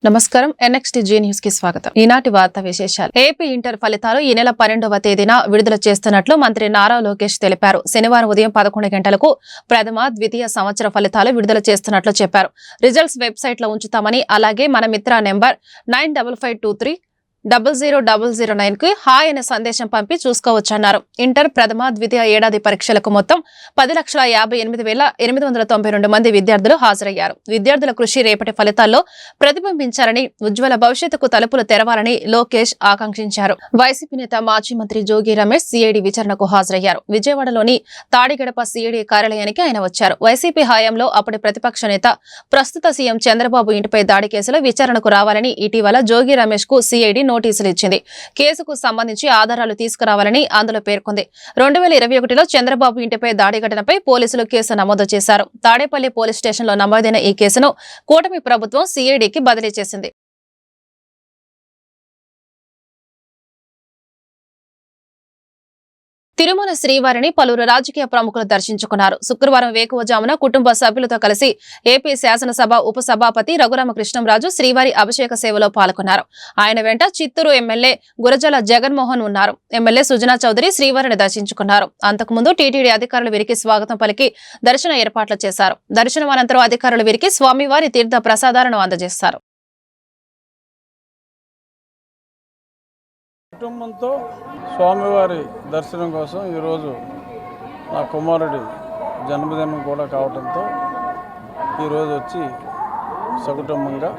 నమస్కారం. NXTG news కి స్వాగతం. ఈనాటి వార్తా విశేషాలు. ఏపీ ఇంటర్ ఫలితాలు ఈ నెల 12వ తేదీన విడుదల చేస్తున్నట్లు మంత్రి నారా లోకేష్ తెలిపారు. శనివారం ఉదయం 11 గంటలకు ప్రథమ, ద్వితీయ సంవత్సర ఫలితాలు విడుదల చేస్తున్నట్లు చెప్పారు. రిజల్ట్స్ వెబ్సైట్ లో ఉంచుతామని, అలాగే మన మిత్ర నెంబర్ 9553000009 కు హాయ్ అనే సందేశం పంపి చూసుకోవచ్చన్నారు. ఇంటర్ ప్రథమ, ద్వితీయ ఏడాది పరీక్షలకు మొత్తం 10,58,892 మంది విద్యార్థులు హాజరయ్యారు. విద్యార్థుల కృషి రేపటి ఫలితాల్లో ప్రతిబింబించాలని, ఉజ్వల భవిష్యత్తుకు తలుపులు తెరవాలని లోకేష్ ఆకాంక్షించారు. వైసీపీ నేత మాజీ మంత్రి జోగి రమేష్ సిఐడి విచారణకు హాజరయ్యారు. విజయవాడలోని తాడిగడప సిఐడి కార్యాలయానికి ఆయన వచ్చారు. వైసీపీ హయాంలో అప్పటి ప్రతిపక్ష నేత, ప్రస్తుత సీఎం చంద్రబాబు ఇంటిపై దాడి కేసులో విచారణకు రావాలని ఇటీవల జోగి రమేష్ కు సిఐడి నోటీసులు ఇచ్చింది. కేసుకు సంబంధించి ఆధారాలు తీసుకురావాలని అందులో పేర్కొంది. 2021లో చంద్రబాబు ఇంటిపై దాడి ఘటనపై పోలీసులు కేసు నమోదు చేశారు. తాడేపల్లి పోలీస్ స్టేషన్లో నమోదైన ఈ కేసును కూటమి ప్రభుత్వం సిఐడికి బదిలీ చేసింది. తిరుమల శ్రీవారిని పలువురు రాజకీయ ప్రముఖులు దర్శించుకున్నారు. శుక్రవారం వేకువజామున కుటుంబ సభ్యులతో కలిసి ఏపీ శాసనసభ ఉపసభాపతి రఘురామకృష్ణంరాజు శ్రీవారి అభిషేక సేవలో పాల్గొన్నారు. ఆయన వెంట చిత్తూరు ఎమ్మెల్యే గురజాల జగన్మోహన్ ఉన్నారు. ఎమ్మెల్యే సుజనా చౌదరి శ్రీవారిని దర్శించుకున్నారు. అంతకుముందు టీటీడీ అధికారులు వీరికి స్వాగతం పలికి దర్శన ఏర్పాట్లు చేశారు. దర్శనం అనంతరం అధికారులు వీరికి స్వామివారి తీర్థ ప్రసాదాలను అందజేస్తారు. కుటుంబంతో స్వామివారి దర్శనం కోసం ఈరోజు నా కుమారుడి జన్మదినం కూడా కావడంతో ఈరోజు వచ్చి సకుటుంబంగా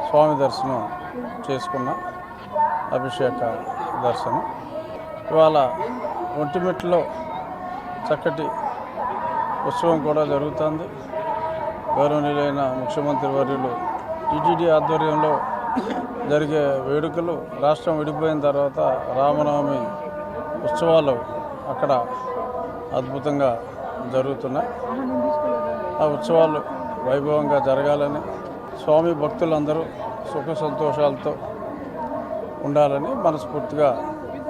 స్వామి దర్శనం చేసుకున్న అభిషేక దర్శనం. ఇవాళ ఒంటిమిట్టలో చక్కటి ఉత్సవం కూడా జరుగుతుంది. గౌరవనీయులైన ముఖ్యమంత్రి వర్యులు టీటీడీ ఆధ్వర్యంలో జరిగే వేడుకలు, రాష్ట్రం విడిపోయిన తర్వాత రామనవమి ఉత్సవాలు అక్కడ అద్భుతంగా జరుగుతున్నాయి. ఆ ఉత్సవాలు వైభవంగా జరగాలని, స్వామి భక్తులందరూ సుఖ సంతోషాలతో ఉండాలని మనస్ఫూర్తిగా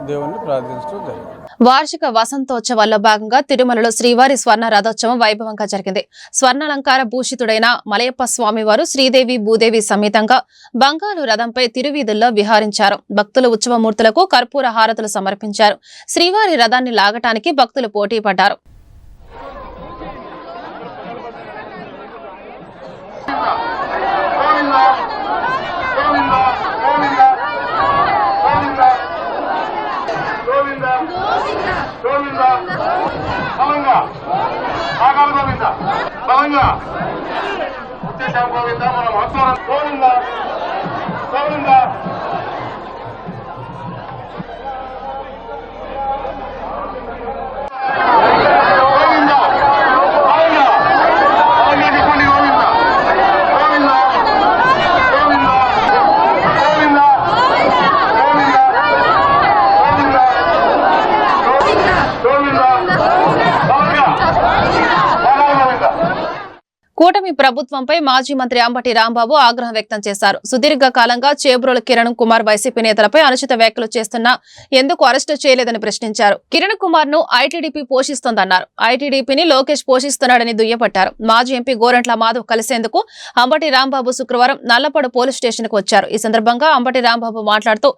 దేవుణ్ణి ప్రార్థించడం జరిగింది. వార్షిక వసంతోత్సవాల్లో భాగంగా తిరుమలలో శ్రీవారి స్వర్ణ రథోత్సవం వైభవంగా జరిగింది. స్వర్ణాలంకార భూషితుడైన మలయప్ప స్వామివారు శ్రీదేవి, భూదేవి సమేతంగా బంగారు రథంపై తిరువీధుల్లో విహారించారు. భక్తులు ఉత్సవమూర్తులకు కర్పూర హారతులు సమర్పించారు. శ్రీవారి రథాన్ని లాగటానికి భక్తులు పోటీ పడ్డారు. కూటమి ప్రభుత్వంపై మాజీ మంత్రి అంబటి రాంబాబు ఆగ్రహం వ్యక్తం చేశారు. సుదీర్ఘ కాలంగా చేబ్రోలు కిరణ్ కుమార్ వైసీపీ నేతలపై అనుచిత వ్యాఖ్యలు చేస్తున్నా ఎందుకు అరెస్టు చేయలేదని ప్రశ్నించారు. కిరణ్ కుమార్ ను ఐటీడీపీ పోషిస్తోందన్నారు. ఐటీడీపీని లోకేష్ పోషిస్తున్నాడని దుయ్యబట్టారు. మాజీ ఎంపీ గోరంట్ల మాధవ్ కలిసేందుకు అంబటి రాంబాబు శుక్రవారం నల్లపాడు పోలీస్ స్టేషన్ కు వచ్చారు. ఈ సందర్భంగా అంబటి రాంబాబు మాట్లాడుతూ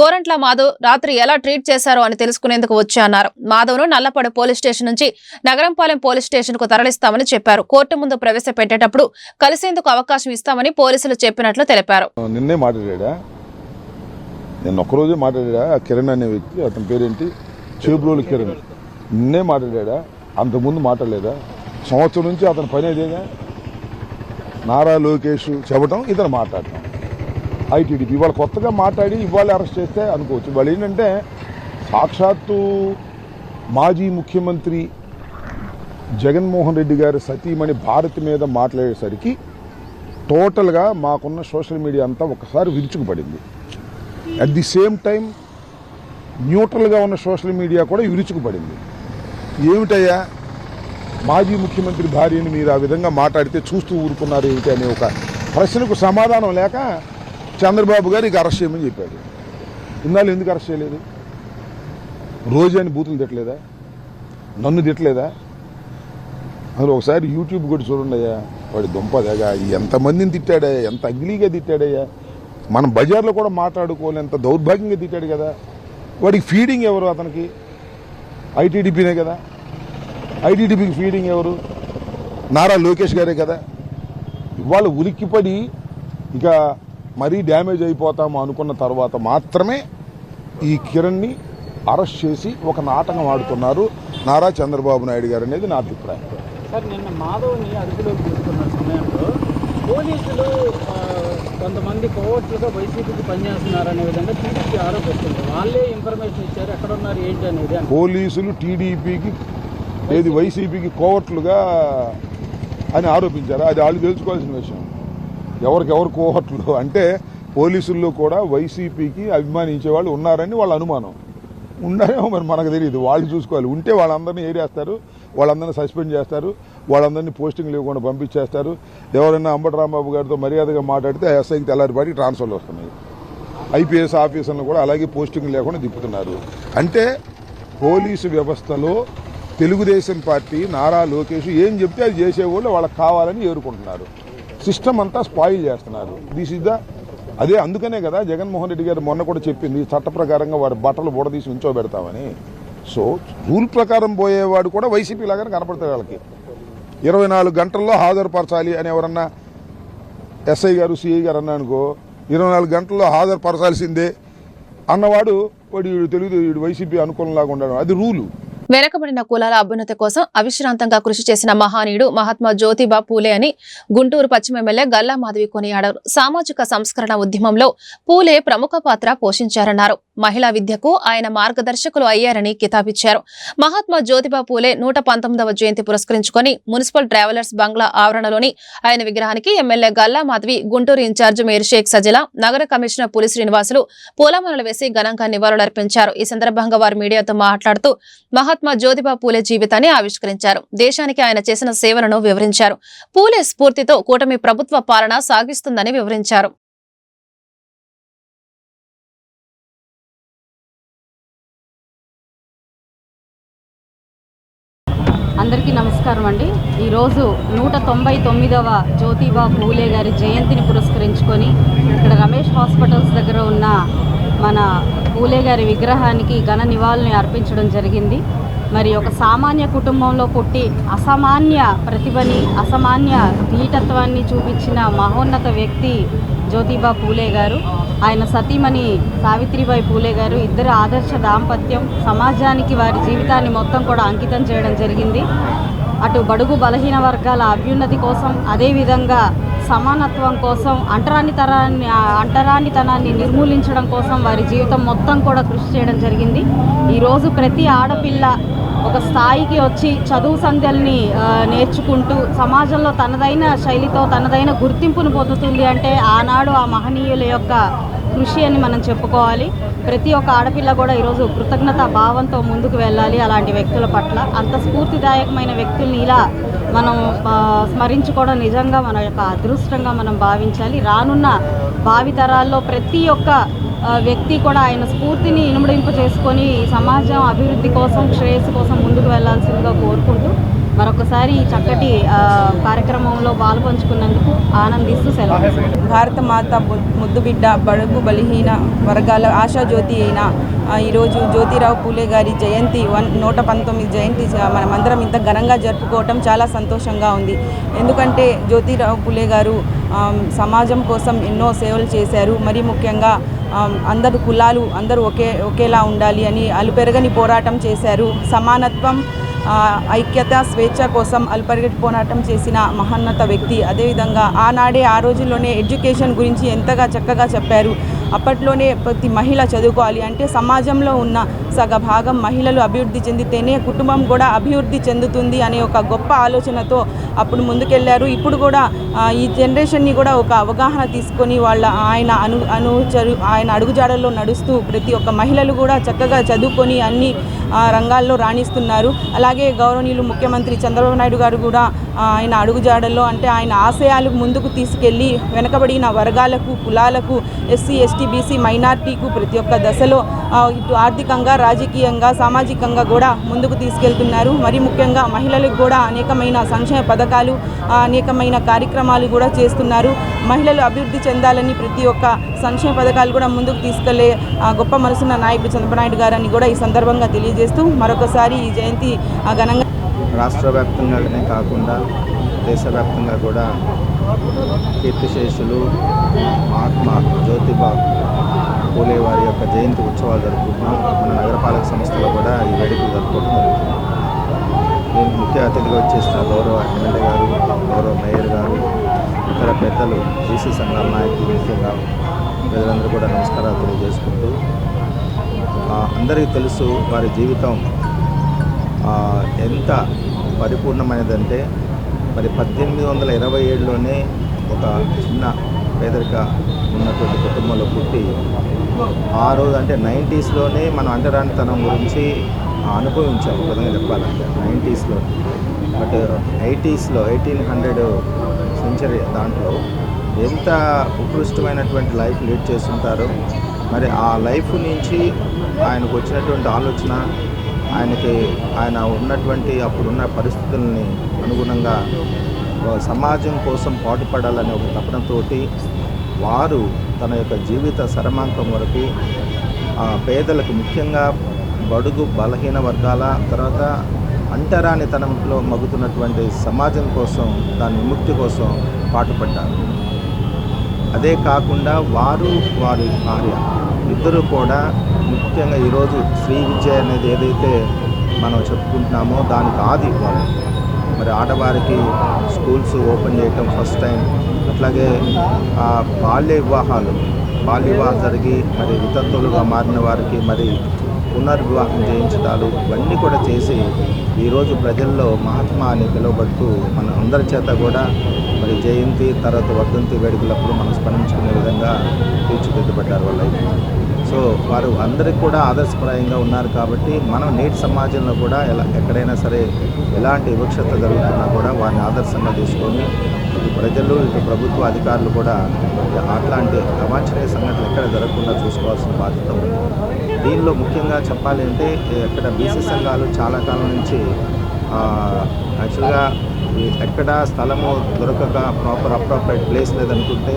గోరంట్ల మాధవ్ రాత్రి ఎలా ట్రీట్ చేశారో అని తెలుసుకునేందుకు వచ్చారన్నారు. మాధవ్ ను నల్లపాడు పోలీస్ స్టేషన్ నుంచి నగరంపాలెం పోలీస్ స్టేషన్ కు తరలిస్తామని చెప్పారు. కోర్టు ముందు పెట్టేటప్పుడు కలిసేందుకు అవకాశం ఇస్తామని పోలీసులు చెప్పినట్లు తెలిపారు. నిన్నే మాట్లాడా, నేను ఒక్కరోజే మాట్లాడా. కిరణ్ అనే వ్యక్తి, అతని పేరేంటి, చేబ్రోలు కిరణ్, నిన్నే మాట్లాడా, అంతకుముందు మాట్లాడలేదా? సంవత్సరం నుంచి అతని పని అదేగా, నారా లోకేష్ చెప్పడం, ఇతను మాట్లాడటం. ఐటీడీపీ ఇవాళ కొత్తగా మాట్లాడి ఇవాళ అరెస్ట్ చేస్తే అనుకోవచ్చు. వాళ్ళు ఏంటంటే సాక్షాత్తు మాజీ ముఖ్యమంత్రి జగన్మోహన్ రెడ్డి గారి సతీమణి భారతి మీద మాట్లాడేసరికి టోటల్గా మాకున్న సోషల్ మీడియా అంతా ఒకసారి విరుచుకుపడింది. అట్ ది సేమ్ టైం న్యూట్రల్గా ఉన్న సోషల్ మీడియా కూడా విరుచుకుపడింది. ఏమిటయ్యా, మాజీ ముఖ్యమంత్రి భార్యని మీరు ఆ విధంగా మాట్లాడితే చూస్తూ ఊరుకున్నారు ఏమిటి అనే ఒక ప్రశ్నకు సమాధానం లేక చంద్రబాబు గారు ఇక అరెస్ట్ చేయమని చెప్పాడు. ఇన్నాళ్ళు ఎందుకు అరెస్ట్ చేయలేదు? రోజు అని బూతులు తిట్టలేదా? నన్ను తిట్టలేదా? అందులో ఒకసారి యూట్యూబ్ కూడా చూడండి అయ్యా, వాడి దుంపదగా ఎంతమందిని తిట్టాడయ్యా, ఎంత అగ్లీగా తిట్టాడయ్యా. మనం బజార్లో కూడా మాట్లాడుకోలేంత దౌర్భాగ్యంగా తిట్టాడు కదా. వాడికి ఫీడింగ్ ఎవరు? అతనికి ఐటీడీపీనే కదా. ఐటీడీపీకి ఫీడింగ్ ఎవరు? నారా లోకేష్ గారే కదా. ఇవాళ ఉలిక్కిపడి ఇక మరీ డ్యామేజ్ అయిపోతాము అనుకున్న తర్వాత మాత్రమే ఈ కిరణ్ని అరెస్ట్ చేసి ఒక నాటకం ఆడుతున్నారు నారా చంద్రబాబు నాయుడు గారు అనేది నా అభిప్రాయం. సార్, నిన్న మాధవ్ని అదుపులోకి తీసుకున్న సమయంలో పోలీసులు కొంతమంది కోవర్ట్లుగా వైసీపీకి పనిచేస్తున్నారనే విధంగా టీడీపీ ఆరోపిస్తుంది. వాళ్ళే ఇన్ఫర్మేషన్ ఇచ్చారు, ఎక్కడ ఉన్నారు ఏంటి అనేది. పోలీసులు టీడీపీకి ఏది వైసీపీకి కోవర్ట్లుగా అని ఆరోపించారు. అది వాళ్ళు తెలుసుకోవాల్సిన విషయం. ఎవరికెవరు కోవర్ట్లు అంటే పోలీసుల్లో కూడా వైసీపీకి అభిమానించే వాళ్ళు ఉన్నారని వాళ్ళ అనుమానం. ఉన్నారేమో మరి మనకు తెలియదు, వాళ్ళు చూసుకోవాలి. ఉంటే వాళ్ళందరినీ ఏరేస్తారు, వాళ్ళందరినీ సస్పెండ్ చేస్తారు, వాళ్ళందరినీ పోస్టింగ్లు ఇవ్వకుండా పంపించేస్తారు. ఎవరైనా అంబటి రాంబాబు గారితో మర్యాదగా మాట్లాడితే ఎస్ఐకి తెల్లారిపాటికి ట్రాన్స్ఫర్లు వస్తున్నాయి. ఐపీఎస్ ఆఫీసర్లు కూడా అలాగే పోస్టింగ్ లేకుండా తిప్పుతున్నారు. అంటే పోలీసు వ్యవస్థలో తెలుగుదేశం పార్టీ నారా లోకేష్ ఏం చెప్తే అది చేసేవాళ్ళు వాళ్ళకి కావాలని ఏరుకుంటున్నారు. సిస్టమ్ అంతా స్పాయిల్ చేస్తున్నారు. దిస్ ఇస్ ద అదే అందుకనే కదా జగన్మోహన్ రెడ్డి గారు మొన్న కూడా చెప్పింది, చట్ట ప్రకారంగా వాడి బట్టలు బుడదీసి ఉంచోబెడతామని. సో రూల్ ప్రకారం పోయేవాడు కూడా వైసీపీ లాగానే కనపడతాడు. వాళ్ళకి 24 గంటల్లో హాజరుపరచాలి అని ఎవరన్నా ఎస్ఐ గారు సిఐ గారు అన్నానుకో, 24 గంటల్లో హాజరుపరచాల్సిందే అన్నవాడు వాడు తెలుగు వైసీపీ అనుకూలంలాగా ఉండడం అది రూలు. వెనకబడిన కులాల అభ్యున్నతి కోసం అవిశ్రాంతంగా కృషి చేసిన మహానీయుడు మహాత్మా జ్యోతిబా పూలే అని గుంటూరు పశ్చిమ ఎమ్మెల్యే గల్లా మాధవి కొనియాడారు. సామాజిక సంస్కరణ ఉద్యమంలో పూలే ప్రముఖ పాత్ర పోషించారన్నారు. మహిళా విద్యకు ఆయన మార్గదర్శకులు అయ్యారని కితాబిచ్చారు. మహాత్మా జ్యోతిబా పూలే 119వ జయంతి పురస్కరించుకొని మున్సిపల్ ట్రావెలర్స్ బంగ్లా ఆవరణలోని ఆయన విగ్రహానికి MLA Galla Madhavi, Guntur incharge mayor Shaik Sajila, నగర కమిషనర్ పులి శ్రీనివాసులు పూలమాలలు వేసి ఘనంగా నివాళులర్పించారు. ఈ సందర్భంగా వారు మీడియాతో మాట్లాడుతూ మహాత్మా జ్యోతిబా పూలే జీవితాన్ని ఆవిష్కరించారు. దేశానికి ఆయన చేసిన సేవలను వివరించారు. పూలే స్ఫూర్తితో కూటమి ప్రభుత్వ పాలన సాగిస్తుందని వివరించారు. అందరికీ నమస్కారం అండి. ఈరోజు 199వ జ్యోతిబా పూలే గారి జయంతిని పురస్కరించుకొని ఇక్కడ రమేష్ హాస్పిటల్స్ దగ్గర ఉన్న మన పూలే గారి విగ్రహానికి ఘన నివాళుల్ని అర్పించడం జరిగింది. మరి ఒక సామాన్య కుటుంబంలో పుట్టి అసామాన్య ప్రతిభని, అసామాన్య ధీటత్వాన్ని చూపించిన మహోన్నత వ్యక్తి జ్యోతిబా పూలే గారు. ఆయన సతీమణి సావిత్రిబాయి పూలే గారు ఇద్దరు ఆదర్శ దాంపత్యం సమాజానికి వారి జీవితాన్ని మొత్తం కూడా అంకితం చేయడం జరిగింది. అటు బడుగు బలహీన వర్గాల అభ్యున్నతి కోసం, అదేవిధంగా సమానత్వం కోసం, అంటరానితనాన్ని నిర్మూలించడం కోసం వారి జీవితం మొత్తం కూడా కృషి చేయడం జరిగింది. ఈరోజు ప్రతి ఆడపిల్ల ఒక స్థాయికి వచ్చి చదువు సంధ్యల్ని నేర్చుకుంటూ సమాజంలో తనదైన శైలితో తనదైన గుర్తింపును పొందుతుంది అంటే ఆనాడు ఆ మహనీయుల యొక్క కృషి అని మనం చెప్పుకోవాలి. ప్రతి ఒక్క ఆడపిల్ల కూడా ఈరోజు కృతజ్ఞతా భావంతో ముందుకు వెళ్ళాలి. అలాంటి వ్యక్తుల పట్ల అంత స్ఫూర్తిదాయకమైన వ్యక్తుల్ని ఇలా మనం స్మరించుకోవడం నిజంగా మన యొక్క అదృష్టంగా మనం భావించాలి. రానున్న భావితరాల్లో ప్రతి ఒక్క వ్యక్తి కూడా ఆయన స్ఫూర్తిని ఇనుమడింపు చేసుకొని సమాజం అభివృద్ధి కోసం, శ్రేయస్సు కోసం ముందుకు వెళ్లాల్సిందిగా కోరుకుంటూ మరొకసారి ఈ చక్కటి కార్యక్రమంలో పాల్పంచుకున్నందుకు ఆనందిస్తూ సెలవు. భారత మాత ముద్దుబిడ్డ, బడుగు బలహీన వర్గాల ఆశాజ్యోతి అయిన ఈరోజు జ్యోతిరావు పూలే గారి జయంతి 119 జయంతి మనమందరం ఇంత ఘనంగా జరుపుకోవటం చాలా సంతోషంగా ఉంది. ఎందుకంటే జ్యోతిరావు పూలే గారు సమాజం కోసం ఎన్నో సేవలు చేశారు. మరి ముఖ్యంగా అందరు కులాలు అందరూ ఒకేలా ఉండాలి అని అలుపెరగని పోరాటం చేశారు. సమానత్వం, ఐక్యత, స్వేచ్ఛ కోసం అలుపెరగని పోరాటం చేసిన మహోన్నత వ్యక్తి. అదేవిధంగా ఆనాడే ఆ రోజుల్లోనే ఎడ్యుకేషన్ గురించి ఎంతగా చక్కగా చెప్పారు. అప్పట్లోనే ప్రతి మహిళ చదువుకోవాలి అంటే సమాజంలో ఉన్న సగభాగం మహిళలు అభివృద్ధి చెందితేనే కుటుంబం కూడా అభివృద్ధి చెందుతుంది అనే ఒక గొప్ప ఆలోచనతో అప్పుడు ముందుకెళ్లారు. ఇప్పుడు కూడా ఈ జనరేషన్ని కూడా ఒక అవగాహన తీసుకొని ఆయన అడుగుజాడల్లో నడుస్తూ ప్రతి ఒక్క మహిళలు కూడా చక్కగా చదువుకొని అన్ని రంగాల్లో రాణిస్తున్నారు. అలాగే గౌరవనీయులు ముఖ్యమంత్రి చంద్రబాబు నాయుడు గారు కూడా ఆయన అడుగుజాడల్లో అంటే ఆయన ఆశయాలు ముందుకు తీసుకెళ్ళి వెనకబడిన వర్గాలకు, కులాలకు, ఎస్సీ, ఎస్టీ, బీసీ, మైనార్టీకు ప్రతి ఒక్క దశలో ఇటు ఆర్థికంగా, రాజకీయంగా, సామాజికంగా కూడా ముందుకు తీసుకెళ్తున్నారు. మరి ముఖ్యంగా మహిళలకు కూడా అనేకమైన సంక్షేమ పథకాలు, అనేకమైన కార్యక్రమాలు కూడా చేస్తున్నారు. మహిళలు అభివృద్ధి చెందాలని ప్రతి ఒక్క సంక్షేమ పథకాలు కూడా ముందుకు తీసుకెళ్లే గొప్ప మనసున్న నాయకుడు చంద్రబాబు నాయుడు గారని కూడా ఈ సందర్భంగా తెలియజేస్తూ మరొకసారి ఈ జయంతి ఘనంగా రాష్ట్ర వ్యాప్తంగానే కాకుండా దేశవ్యాప్తంగా కూడా కీర్తిశేషులు మహాత్మా జ్యోతిబా పూలే వారి యొక్క జయంతి ఉత్సవాలు జరుపుకుంటున్నాం. మన నగరపాలక సంస్థలో కూడా ఈ వేడుకలు జరుపుకుంటున్నాం. దీనికి ముఖ్య అతిథిగా వచ్చేసిన గౌరవ ఎమ్మెల్యే గారు, గౌరవ మేయర్ గారు, ఇతర పెద్దలు, బీసీ సంఘాల నాయకులు, ముఖ్యంగా ప్రజలందరూ కూడా నమస్కారాలు తెలియజేసుకుంటూ, అందరికీ తెలుసు వారి జీవితం ఎంత పరిపూర్ణమైనదంటే మరి 1827లోనే ఒక చిన్న పేదరిక ఉన్నటువంటి కుటుంబంలో పుట్టి ఆ రోజు అంటే 90స్లోనే మనం అంటరానితనం గురించి అనుభవించాం. విధంగా చెప్పాలంటే 90స్లో, బట్ 80స్లో 1800 సెంచరీ దాంట్లో ఎంత ఉత్కృష్టమైనటువంటి లైఫ్ లీడ్ చేస్తుంటారో మరి ఆ లైఫ్ నుంచి ఆయనకు వచ్చినటువంటి ఆలోచన, ఆయన ఉన్నటువంటి అప్పుడున్న పరిస్థితుల్ని అనుగుణంగా సమాజం కోసం పాటుపడాలనే ఒక తపనతోటి వారు తన యొక్క జీవిత సరమాంకం వరకు పేదలకు, ముఖ్యంగా బడుగు బలహీన వర్గాల, తర్వాత అంటరానితనంలో మగ్గుతున్నటువంటి సమాజం కోసం, దాని విముక్తి కోసం పాటుపడ్డారు. అదే కాకుండా వారి భార్య ఇద్దరు కూడా ముఖ్యంగా ఈరోజు శ్రీ విద్య అనేది ఏదైతే మనం చెప్పుకుంటున్నామో దానికి ఆది వాళ్ళు. మరి ఆడవారికి స్కూల్స్ ఓపెన్ చేయటం ఫస్ట్ టైం, అట్లాగే బాల్య వివాహాలు జరిగి మరి వితంతువులుగా మారిన వారికి మరి పునర్వివాహం చేయించడాలు ఇవన్నీ కూడా చేసి ఈరోజు ప్రజల్లో మహాత్మా అని పిలువబడుతూ మన అందరి చేత కూడా మరి జయంతి తర్వాత వర్ధంతి వేడుకలప్పుడు మనం స్మరించుకునే విధంగా తీర్చిదిద్దబడ్డారు వాళ్ళ. సో వారు అందరికీ కూడా ఆదర్శప్రాయంగా ఉన్నారు కాబట్టి మనం నేటి సమాజంలో కూడా ఎక్కడైనా సరే ఎలాంటి వివక్షత జరుగుతున్నా కూడా వారిని ఆదర్శంగా తీసుకొని ఇటు ప్రజలు, ఇటు ప్రభుత్వ అధికారులు కూడా అట్లాంటి అవాంఛనీయ సంఘటనలు ఎక్కడ జరగకుండా చూసుకోవాల్సిన బాధ్యత ఉంది. దీనిలో ముఖ్యంగా చెప్పాలి అంటే ఎక్కడ బీసీ సంఘాలు చాలా కాలం నుంచి యాక్చువల్గా ఎక్కడ స్థలము దొరకక అప్రాపరేట్ ప్లేస్ లేదనుకుంటే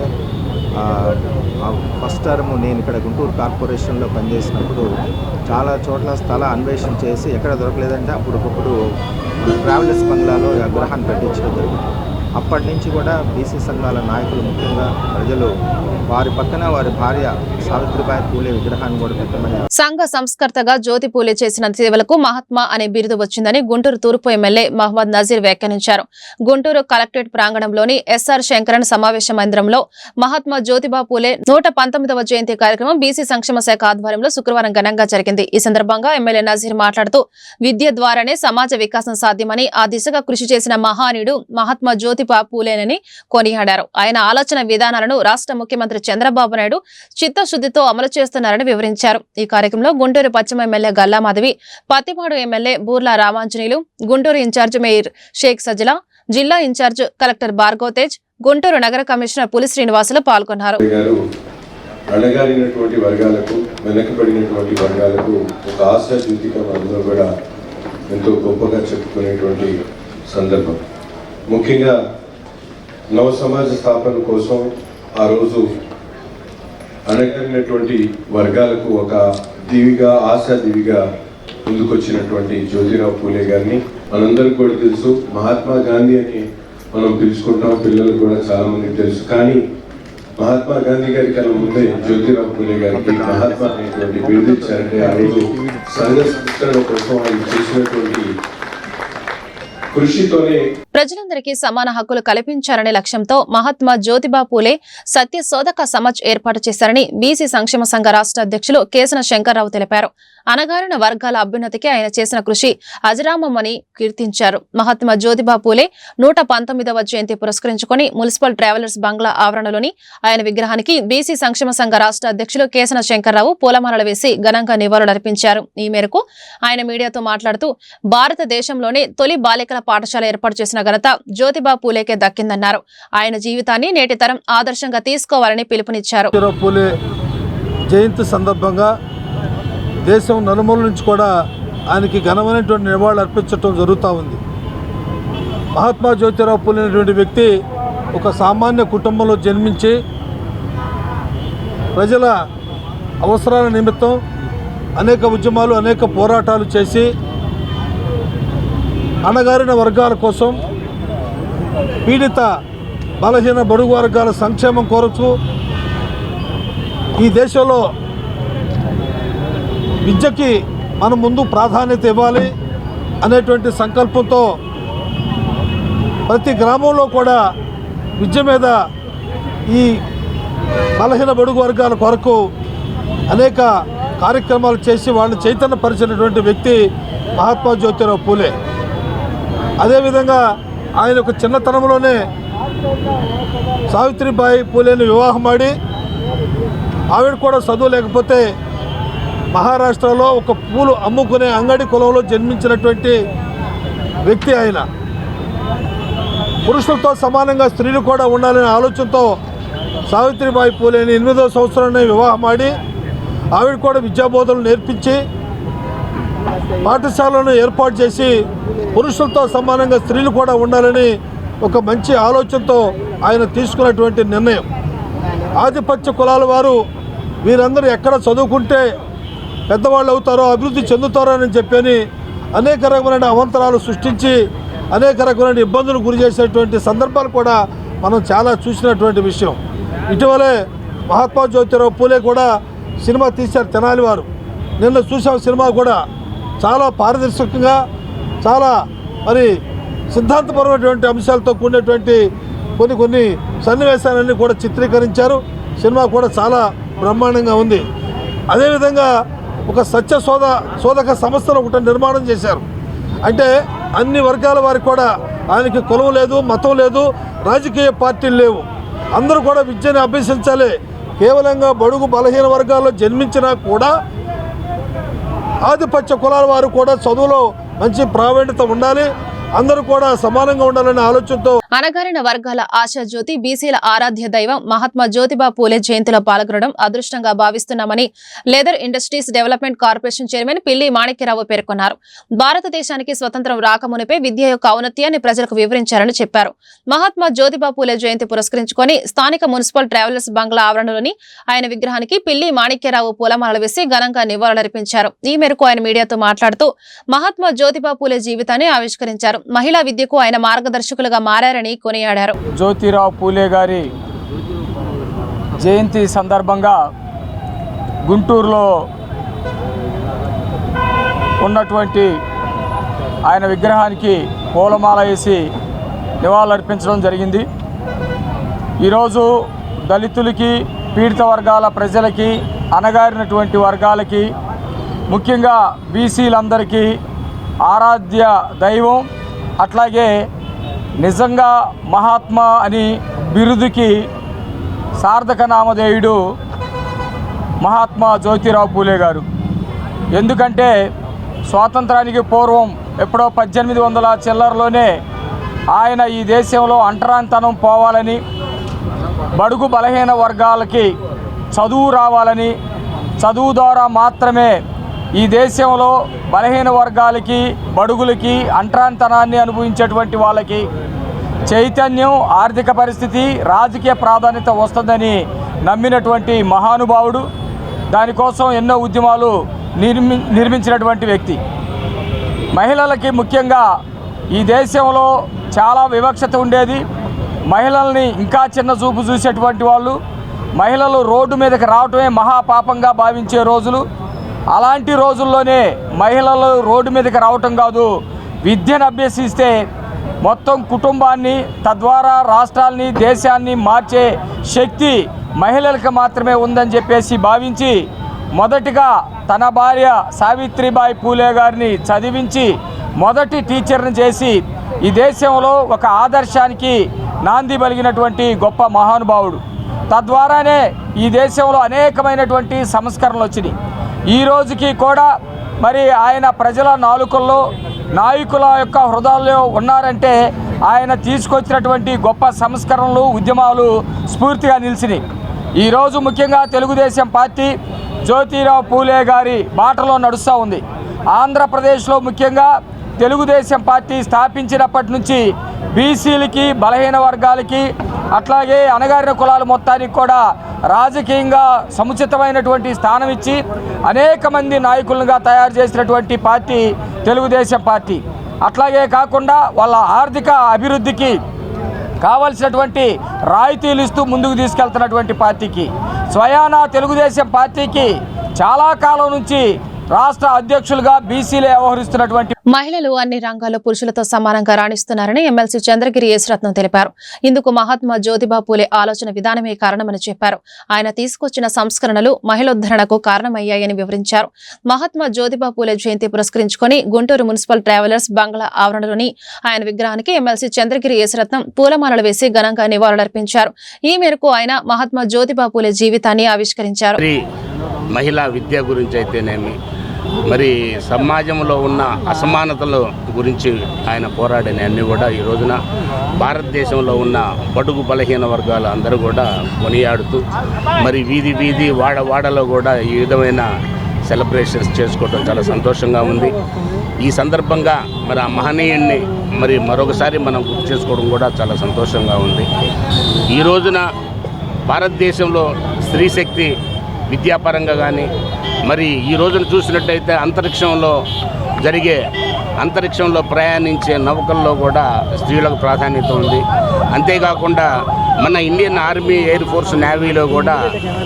ఫస్ట్ టర్మ్ నేను ఇక్కడ గుంటూరు కార్పొరేషన్లో పనిచేసినప్పుడు చాలా చోట్ల స్థల అన్వేషణ చేసి ఎక్కడ దొరకలేదంటే అప్పటికప్పుడు ట్రావెలర్స్ బంగ్లాలో విగ్రహాన్ని పెట్టించడం జరిగింది. అప్పటి నుంచి కూడా బీసీ సంఘాల నాయకులు, ముఖ్యంగా ప్రజలు వారి పక్కన వారి భార్య సావిత్రిబాయి పూలే విగ్రహాన్ని కూడా పెట్టమని. సంఘ సంస్కర్తగా జ్యోతి పూలే చేసిన సేవలకు మహాత్మా అనే బిరుదు వచ్చిందని గుంటూరు తూర్పు ఎమ్మెల్యే మహమ్మద్ నజీర్ వ్యాఖ్యానించారు. గుంటూరు కలెక్టరేట్ ప్రాంగణంలోని ఎస్ఆర్ శంకరన్ సమావేశ మందిరంలో మహాత్మా జ్యోతిబా పూలే 119వ జయంతి కార్యక్రమం బీసీ సంక్షేమ శాఖ ఆధ్వర్యంలో శుక్రవారం ఘనంగా జరిగింది. ఈ సందర్భంగా ఎమ్మెల్యే నజీర్ మాట్లాడుతూ విద్య ద్వారానే సమాజ వికాసం సాధ్యమని, ఆ దిశగా కృషి చేసిన మహానీయుడు మహాత్మా జ్యోతిబా పూలేనని కొనియాడారు. ఆయన ఆలోచన విధానాలను రాష్ట్ర ముఖ్యమంత్రి చంద్రబాబు నాయుడు చిత్తశుద్ధితో అమలు చేస్తున్నారని వివరించారు. ఈ కార్యక్రమంలో గుంటూరు పశ్చిమ MLA Galla Madhavi, Prathipadu MLA Burla Ramanjaneyulu, Guntur incharge mayor Sheikh Sajala, జిల్లా ఇన్ఛార్జ్ కలెక్టర్ భార్గవ్ తేజ్, గుంటూరు నగర కమిషనర్ పులి శ్రీనివాసులు పాల్గొన్నారు. అణగారినటువంటి వర్గాలకు, వెనకబడినటువంటి వర్గాలకు ఒక ఆశాజ్యోతిగా అందరూ కూడా ఎంతో గొప్పగా చెప్పుకునేటువంటి సందర్భం. ముఖ్యంగా నవ సమాజ స్థాపన కోసం ఆ రోజు అణగారినటువంటి వర్గాలకు ఒక దివిగా, ఆశా దివిగా ముందుకొచ్చినటువంటి జ్యోతిరావు పూలే గారిని మనందరికీ కూడా తెలుసు. మహాత్మా గాంధీ అని మనం పిలుచుకుంటాం, పిల్లలకు కూడా చాలా మందికి తెలుసు. కానీ మహాత్మా గాంధీ గారి కన్నా ముందే జ్యోతిరావు పూలే గారికి మహాత్మా అనేటువంటి బిరుదు ఇచ్చారంటే ఆ రోజు సంఘ సంస్కరణ కోసం ఆయన చేసినటువంటి కృషితోనే ప్రజలందరికీ సమాన హక్కులు కల్పించారనే లక్ష్యంతో మహాత్మా జ్యోతిబా పూలే సత్య శోధక సమాజ్ ఏర్పాటు చేశారని బీసీ సంక్షేమ సంఘ రాష్ట్ర అధ్యక్షులు కేసన శంకర్రావు తెలిపారు. అనగారిన వర్గాల అభ్యున్నతికి ఆయన చేసిన కృషి అజరామమని కీర్తించారు. మహాత్మా జ్యోతిబా పూలే 119వ జయంతి పురస్కరించుకుని మున్సిపల్ ట్రావెలర్స్ బంగ్లా ఆవరణలోని ఆయన విగ్రహానికి బీసీ సంక్షేమ సంఘ రాష్ట్ర అధ్యక్షులు కేసన శంకర్రావు పూలమాలలు వేసి ఘనంగా నివాళులర్పించారు. ఈ మేరకు ఆయన మీడియాతో మాట్లాడుతూ భారతదేశంలోనే తొలి బాలికల పాఠశాల ఏర్పాటు చేసిన ఘనత జ్యోతిబా పూలేకే దక్కిందన్నారు. ఆయన జీవితాన్ని నేటి తరం ఆదర్శంగా తీసుకోవాలని పిలుపునిచ్చారు. పూలే జయంతి సందర్భంగా దేశం నలుమూల నుంచి కూడా ఆయనకి ఘనమైనటువంటి నివాళులు అర్పించడం జరుగుతూ ఉంది. మహాత్మా జ్యోతిరావు పూలే అనేటువంటి వ్యక్తి ఒక సామాన్య కుటుంబంలో జన్మించి ప్రజల అవసరాల నిమిత్తం అనేక ఉద్యమాలు అనేక పోరాటాలు చేసి అణగారిన వర్గాల కోసం పీడిత బలహీన బడుగు వర్గాల సంక్షేమం కోరుతూ ఈ దేశంలో విద్యకి మనం ముందు ప్రాధాన్యత ఇవ్వాలి అనేటువంటి సంకల్పంతో ప్రతి గ్రామంలో కూడా విద్య మీద ఈ బలహీన బడుగు వర్గాల కొరకు అనేక కార్యక్రమాలు చేసి వాళ్ళని చైతన్యపరిచినటువంటి వ్యక్తి మహాత్మా జ్యోతిరావు పూలే. అదేవిధంగా ఆయన ఒక చిన్నతనంలోనే సావిత్రిబాయి పూలేని వివాహమాడి ఆవిడ కూడా చదువు లేకపోతే మహారాష్ట్రలో ఒక పూలు అమ్ముకునే అంగడి కులంలో జన్మించినటువంటి వ్యక్తి. ఆయన పురుషులతో సమానంగా స్త్రీలు కూడా ఉండాలనే ఆలోచనతో సావిత్రిబాయి పూలేని 8వ సంవత్సరంలో వివాహమాడి ఆవిడ కూడా విద్యాబోధనలు నేర్పించి పాఠశాలను ఏర్పాటు చేసి పురుషులతో సమానంగా స్త్రీలు కూడా ఉండాలని ఒక మంచి ఆలోచనతో ఆయన తీసుకున్నటువంటి నిర్ణయం. ఆధిపత్య కులాల వారు వీరందరూ ఎక్కడ చదువుకుంటే పెద్దవాళ్ళు అవుతారో అభివృద్ధి చెందుతారో అని చెప్పని అనేక రకమైన అవంతరాలు సృష్టించి అనేక రకమైన ఇబ్బందులు గురి చేసేటువంటి సందర్భాలు కూడా మనం చాలా చూసినటువంటి విషయం. ఇటీవలే మహాత్మా జ్యోతిరావు పూలే కూడా సినిమా తీశారు తెనాలి వారు. నిన్న చూసాం సినిమా కూడా చాలా పారదర్శకంగా చాలా సిద్ధాంతపరమైనటువంటి అంశాలతో కూడినటువంటి కొన్ని సన్నివేశాలన్నీ కూడా చిత్రీకరించారు. సినిమా కూడా చాలా బ్రహ్మాండంగా ఉంది. అదేవిధంగా ఒక శోధక సంస్థను ఒకటి నిర్మాణం చేశారు. అంటే అన్ని వర్గాల వారికి కూడా ఆయనకి కులం లేదు, మతం లేదు, రాజకీయ పార్టీలు లేవు. అందరూ కూడా విద్యను అభ్యసించాలి. కేవలంగా బడుగు బలహీన వర్గాల్లో జన్మించినా కూడా ఆధిపత్య కులాల వారు కూడా చదువులో మంచి ప్రావీణ్యత ఉండాలి, అందరూ కూడా సమానంగా ఉండాలనే ఆలోచనతో అణగారిన వర్గాల ఆశాజ్యోతి బీసీల ఆరాధ్య దైవం మహాత్మా జ్యోతిబా పూలే జయంతిలో పాల్గొనడం అదృష్టంగా భావిస్తున్నామని leather industries development corporation chairman Pilli Manikyarao పేర్కొన్నారు. భారతదేశానికి స్వతంత్రం రాకమునిపే విద్య యొక్క ఔన్నత్యాన్ని ప్రజలకు వివరించారని చెప్పారు. మహాత్మా జ్యోతిబా పూలే జయంతి పురస్కరించుకొని స్థానిక మున్సిపల్ ట్రావెలర్స్ బంగ్లా ఆవరణలోని ఆయన విగ్రహానికి పిల్లి మాణిక్యరావు పూలమాలలు వేసి ఘనంగా నివాళులర్పించారు. ఈ మేరకు ఆయన మీడియాతో మాట్లాడుతూ మహాత్మా జ్యోతిబా పూలే జీవితాన్ని ఆవిష్కరించారు. మహిళా విద్యకు ఆయన మార్గదర్శకులుగా మారారని కొనియాడారు. జ్యోతిరావు పూలే గారి జయంతి సందర్భంగా గుంటూరులో ఉన్నటువంటి ఆయన విగ్రహానికి పూలమాల వేసి నివాళులర్పించడం జరిగింది. ఈరోజు దళితులకి, పీడిత వర్గాల ప్రజలకి, అణగారినటువంటి వర్గాలకి, ముఖ్యంగా బీసీలందరికీ ఆరాధ్య దైవం, అట్లాగే నిజంగా మహాత్మా అని బిరుదుకి సార్థక నామధేయుడు మహాత్మా జ్యోతిరావు పూలే గారు. ఎందుకంటే స్వాతంత్రానికి పూర్వం ఎప్పుడో 1800 చిల్లరలోనే ఆయన ఈ దేశంలో అంటరానితనం పోవాలని, బడుగు బలహీన వర్గాలకి చదువు రావాలని, చదువు ద్వారా మాత్రమే ఈ దేశంలో బలహీన వర్గాలకి, బడుగులకి, అంటరానితనాన్ని అనుభవించేటువంటి వాళ్ళకి చైతన్యం, ఆర్థిక పరిస్థితి, రాజకీయ ప్రాధాన్యత వస్తుందని నమ్మినటువంటి మహానుభావుడు. దానికోసం ఎన్నో ఉద్యమాలు నిర్మించినటువంటి వ్యక్తి. మహిళలకి ముఖ్యంగా ఈ దేశంలో చాలా వివక్షత ఉండేది. మహిళల్ని ఇంకా చిన్న చూపు చూసేటువంటి వాళ్ళు, మహిళలు రోడ్డు మీదకి రావటమే మహాపాపంగా భావించే రోజులు. అలాంటి రోజుల్లోనే మహిళలు రోడ్డు మీదకి రావటం కాదు, విద్యను అభ్యసిస్తే మొత్తం కుటుంబాన్ని, తద్వారా రాష్ట్రాల్ని, దేశాన్ని మార్చే శక్తి మహిళలకు మాత్రమే ఉందని చెప్పేసి భావించి మొదటిగా తన భార్య సావిత్రిబాయి పూలే గారిని చదివించి మొదటి టీచర్ని చేసి ఈ దేశంలో ఒక ఆదర్శానికి నాంది పలిగినటువంటి గొప్ప మహానుభావుడు. తద్వారానే ఈ దేశంలో అనేకమైనటువంటి సంస్కరణలు వచ్చినాయి. ఈ రోజుకి కూడా మరి ఆయన ప్రజల నాలుకల్లో నాయకుల యొక్క హృదయాల్లో ఉన్నారంటే ఆయన తీసుకొచ్చినటువంటి గొప్ప సంస్కరణలు, ఉద్యమాలు స్ఫూర్తిగా నిలిచినాయి. ఈరోజు ముఖ్యంగా తెలుగుదేశం పార్టీ జ్యోతిరావు పూలే గారి బాటలో నడుస్తూ ఉంది. ఆంధ్రప్రదేశ్లో ముఖ్యంగా తెలుగుదేశం పార్టీ స్థాపించినప్పటి నుంచి బీసీలకి, బలహీన వర్గాలకి, అట్లాగే అణగారిన కులాల మొత్తానికి కూడా రాజకీయంగా సముచితమైనటువంటి స్థానం ఇచ్చి అనేక మంది నాయకులుగా తయారు చేసినటువంటి పార్టీ తెలుగుదేశం పార్టీ. అట్లాగే కాకుండా వాళ్ళ ఆర్థిక అభివృద్ధికి కావలసినటువంటి రాయితీలు ఇస్తూ ముందుకు తీసుకెళ్తున్నటువంటి పార్టీకి, స్వయానా తెలుగుదేశం పార్టీకి చాలా కాలం నుంచి రాష్ట్ర అధ్యక్షులుగా బీసీలే వ్యవహరిస్తున్నటువంటి మహిళలు అన్ని రంగాల్లో పురుషులతో సమానంగా రాణిస్తున్నారని ఎమ్మెల్సీ చంద్రగిరి యేసురత్నం తెలిపారు. ఇందుకు మహాత్మా జ్యోతిబా పూలే ఆలోచన విధానమే కారణమని చెప్పారు. ఆయన తీసుకొచ్చిన సంస్కరణలు మహిళోద్ధరణకు కారణమయ్యాయని వివరించారు. మహాత్మా జ్యోతిబా పూలే జయంతి పురస్కరించుకొని గుంటూరు మున్సిపల్ ట్రావెలర్స్ బంగ్లా ఆవరణలోని ఆయన విగ్రహానికి ఎమ్మెల్సీ చంద్రగిరి యేసురత్నం పూలమాలలు వేసి ఘనంగా నివాళులర్పించారు. ఈ మేరకు ఆయన మహాత్మా జ్యోతిబా పూలే జీవితాన్ని ఆవిష్కరించారు. మహిళా విద్య గురించి అయితేనేమి, మరి సమాజంలో ఉన్న అసమానతల గురించి ఆయన పోరాడిన అన్నీ కూడా ఈ రోజున భారతదేశంలో ఉన్న బడుగు బలహీన వర్గాలు అందరూ కూడా కొనియాడుతూ, మరి వీధి వీధి వాడలో కూడా ఈ విధమైన సెలబ్రేషన్స్ చేసుకోవడం చాలా సంతోషంగా ఉంది. ఈ సందర్భంగా మరి ఆ మహనీయుడిని మరి మరొకసారి మనం గుర్తు చేసుకోవడం కూడా చాలా సంతోషంగా ఉంది. ఈ రోజున భారతదేశంలో స్త్రీ శక్తి విద్యాపరంగా కానీ, మరి ఈ రోజున చూసినట్టయితే అంతరిక్షంలో ప్రయాణించే నౌకల్లో కూడా స్త్రీలకు ప్రాధాన్యత ఉంది. అంతేకాకుండా మన ఇండియన్ ఆర్మీ, ఎయిర్ ఫోర్స్, నేవీలో కూడా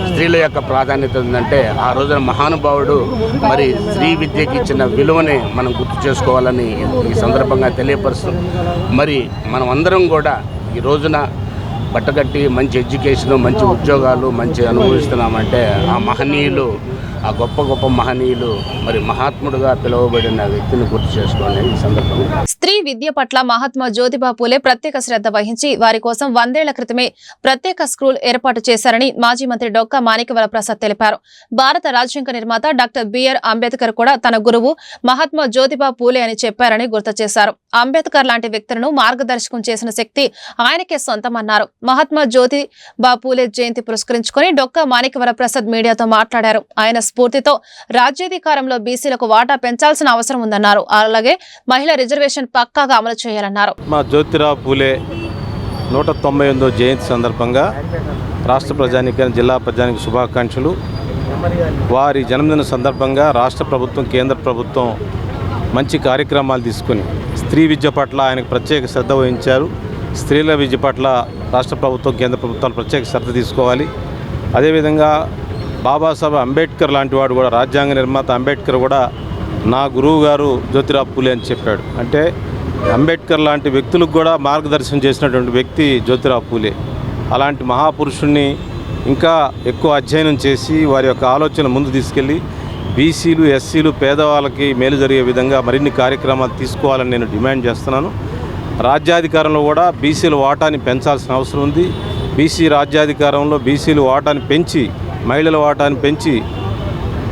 స్త్రీల యొక్క ప్రాధాన్యత ఉందంటే ఆ రోజున మహానుభావుడు మరి స్త్రీ విద్యకి ఇచ్చిన విలువని మనం గుర్తు చేసుకోవాలని ఈ సందర్భంగా తెలియపరుస్తూ, మరి మనం అందరం కూడా ఈ రోజున బట్టగట్టి మంచి ఎడ్యుకేషను, మంచి ఉద్యోగాలు మంచి అనుభవిస్తున్నామంటే ఆ మహనీయులు, ఆ గొప్ప మహనీయులు మరి మహాత్ముడుగా పిలువబడిన వ్యక్తిని గుర్తు చేసుకోండి. ఈ సందర్భంగా స్త్రీ విద్య పట్ల మహాత్మా జ్యోతిబా పూలే ప్రత్యేక శ్రద్ధ వహించి వారి కోసం 100 ఏళ్ల క్రితమే ప్రత్యేక స్కూల్ ఏర్పాటు చేశారని మాజీ మంత్రి డొక్కా మాణిక్యవర ప్రసాద్ తెలిపారు. భారత రాజ్యాంగ నిర్మాత డాక్టర్ బిఆర్ అంబేద్కర్ కూడా తన గురువు మహాత్మా జ్యోతిబా పూలే అని చెప్పారని గుర్తు చేశారు. అంబేద్కర్ లాంటి వ్యక్తులను మార్గదర్శకం చేసిన శక్తి ఆయనకే సొంతమన్నారు. మహాత్మా జ్యోతిబా పూలే జయంతి పురస్కరించుకొని డొక్కా మాణిక్యవర ప్రసాద్ మీడియాతో మాట్లాడారు. ఆయన స్ఫూర్తితో రాజ్యాధికారంలో బీసీలకు వాటా పెంచాల్సిన అవసరం ఉందన్నారు. అలాగే మహిళా రిజర్వేషన్ పక్కాగా అమలు చేయాలన్నారు. మా జ్యోతిరావు పూలే 198వ జయంతి సందర్భంగా రాష్ట్ర ప్రజానీకానికి, జిల్లా ప్రజానికి శుభాకాంక్షలు. వారి జన్మదిన సందర్భంగా రాష్ట్ర ప్రభుత్వం, కేంద్ర ప్రభుత్వం మంచి కార్యక్రమాలు తీసుకుని స్త్రీ విద్య పట్ల ఆయనకు ప్రత్యేక శ్రద్ధ వహించారు. స్త్రీల విద్య పట్ల రాష్ట్ర ప్రభుత్వం, కేంద్ర ప్రభుత్వాలు ప్రత్యేక శ్రద్ధ తీసుకోవాలి. అదేవిధంగా బాబాసాహెబ్ అంబేద్కర్ లాంటి వాడు కూడా, రాజ్యాంగ నిర్మాత అంబేద్కర్ కూడా నా గురువు గారు జ్యోతిరావు పూలే అని చెప్పాడు. అంటే అంబేద్కర్ లాంటి వ్యక్తులకు కూడా మార్గదర్శనం చేసినటువంటి వ్యక్తి జ్యోతిరావు పూలే. అలాంటి మహాపురుషుణ్ణి ఇంకా ఎక్కువ అధ్యయనం చేసి వారి యొక్క ఆలోచన ముందు తీసుకెళ్ళి బీసీలు, ఎస్సీలు, పేదవాళ్ళకి మేలు జరిగే విధంగా మరిన్ని కార్యక్రమాలు తీసుకోవాలని నేను డిమాండ్ చేస్తున్నాను. రాజ్యాధికారంలో కూడా బీసీల వాటాని పెంచాల్సిన అవసరం ఉంది. బీసీ రాజ్యాధికారంలో బీసీలు వాటాని పెంచి, మహిళల వాటాని పెంచి